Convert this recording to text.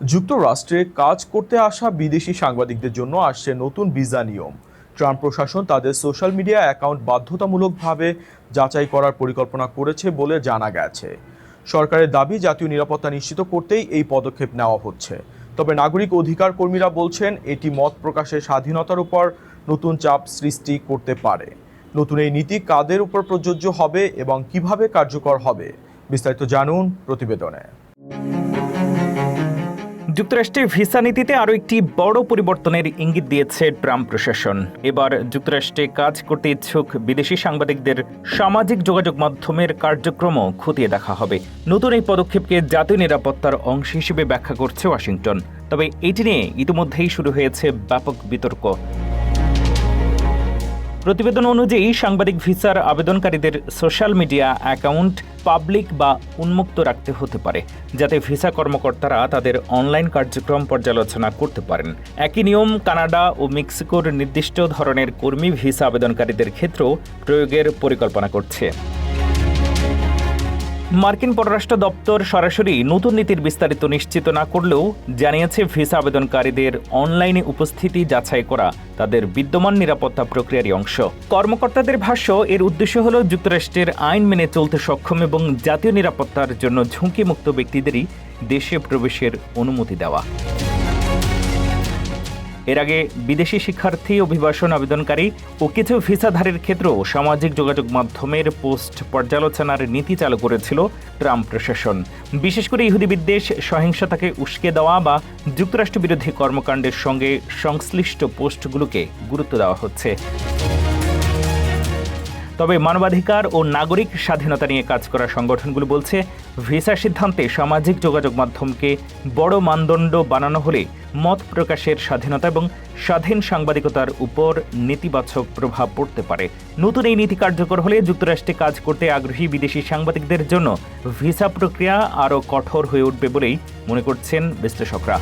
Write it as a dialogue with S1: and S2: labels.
S1: যুক্তরাষ্ট্রে কাজ করতে আসা বিদেশি সাংবাদিকদের জন্য আসছে নতুন ভিসা নিয়ম। ট্রাম্প প্রশাসন তাদের সোশ্যাল মিডিয়া অ্যাকাউন্ট বাধ্যতামূলকভাবে যাচাই করার পরিকল্পনা করেছে বলে জানা গেছে। সরকারের দাবি জাতীয় নিরাপত্তা নিশ্চিত করতেই এই পদক্ষেপ নেওয়া হচ্ছে। তবে নাগরিক অধিকার কর্মীরা বলছেন এটি মত প্রকাশের স্বাধীনতার উপর নতুন চাপ সৃষ্টি করতে পারে। নতুন এই নীতি কাদের উপর প্রযোজ্য হবে এবং কিভাবে কার্যকর হবে, বিস্তারিত জানুন প্রতিবেদনে।
S2: যুক্তরাষ্ট্রের ভিসা নীতিতে আরও একটি বড় পরিবর্তনের ইঙ্গিত দিয়েছে ট্রাম্প প্রশাসন। এবার যুক্তরাষ্ট্রে কাজ করতে ইচ্ছুক বিদেশি সাংবাদিকদের সামাজিক যোগাযোগ মাধ্যমের কার্যক্রমও খতিয়ে দেখা হবে। নতুন এই পদক্ষেপকে জাতীয় নিরাপত্তার অংশ হিসেবে ব্যাখ্যা করছে ওয়াশিংটন। তবে এটি নিয়ে ইতিমধ্যেই শুরু হয়েছে ব্যাপক বিতর্ক। প্রতিবেদন অনুযায়ী সাংবাদিক ভিসার আবেদনকারীদের সোশ্যাল মিডিয়া অ্যাকাউন্ট পাবলিক বা উন্মুক্ত রাখতে হতে পারে, যাতে ভিসা কর্মকর্তারা তাদের অনলাইন কার্যক্রম পর্যালোচনা করতে পারেন। একই নিয়ম কানাডা ও মেক্সিকোর নির্দিষ্ট ধরনের কর্মী ভিসা আবেদনকারীদের ক্ষেত্রেও প্রয়োগের পরিকল্পনা করছে। মার্কিন পররাষ্ট্র দপ্তর সরাসরি নতুন নীতির বিস্তারিত নিশ্চিত না করলেও জানিয়েছে ভিসা আবেদনকারীদের অনলাইনে উপস্থিতি যাচাই করা তাদের বিদ্যমান নিরাপত্তা প্রক্রিয়ারই অংশ। কর্মকর্তাদের ভাষ্য, এর উদ্দেশ্য হল যুক্তরাষ্ট্রের আইন মেনে চলতে সক্ষম এবং জাতীয় নিরাপত্তার জন্য ঝুঁকিমুক্ত ব্যক্তিদেরই দেশে প্রবেশের অনুমতি দেওয়া। এর আগে বিদেশি শিক্ষার্থী, অভিবাসন আবেদনকারী ও কিছু ভিসাধারীর ক্ষেত্রেও সামাজিক যোগাযোগ মাধ্যমের পোস্ট পর্যালোচনার নীতি চালু করেছিল ট্রাম্প প্রশাসন। বিশেষ করে ইহুদি বিদ্বেষ, সহিংসতাকে উস্কে দেওয়া বা যুক্তরাষ্ট্র বিরোধী কর্মকাণ্ডের সঙ্গে সংশ্লিষ্ট পোস্টগুলোকে গুরুত্ব দেওয়া হচ্ছে। তবে মানবাধিকার ও নাগরিক স্বাধীনতা নিয়ে কাজ করা সংগঠনগুলো বলছে, ভিসা সিদ্ধান্তে সামাজিক যোগাযোগ মাধ্যমকে বড় মানদণ্ড বানানো হলে মত প্রকাশের স্বাধীনতা এবং স্বাধীন সাংবাদিকতার উপর নেতিবাচক প্রভাব পড়তে পারে। নতুন এই নীতি কার্যকর হলে যুক্তরাষ্ট্রে কাজ করতে আগ্রহী বিদেশি সাংবাদিকদের জন্য ভিসা প্রক্রিয়া আরও কঠোর হয়ে উঠবে বলেই মনে করছেন বিশ্লেষকরা।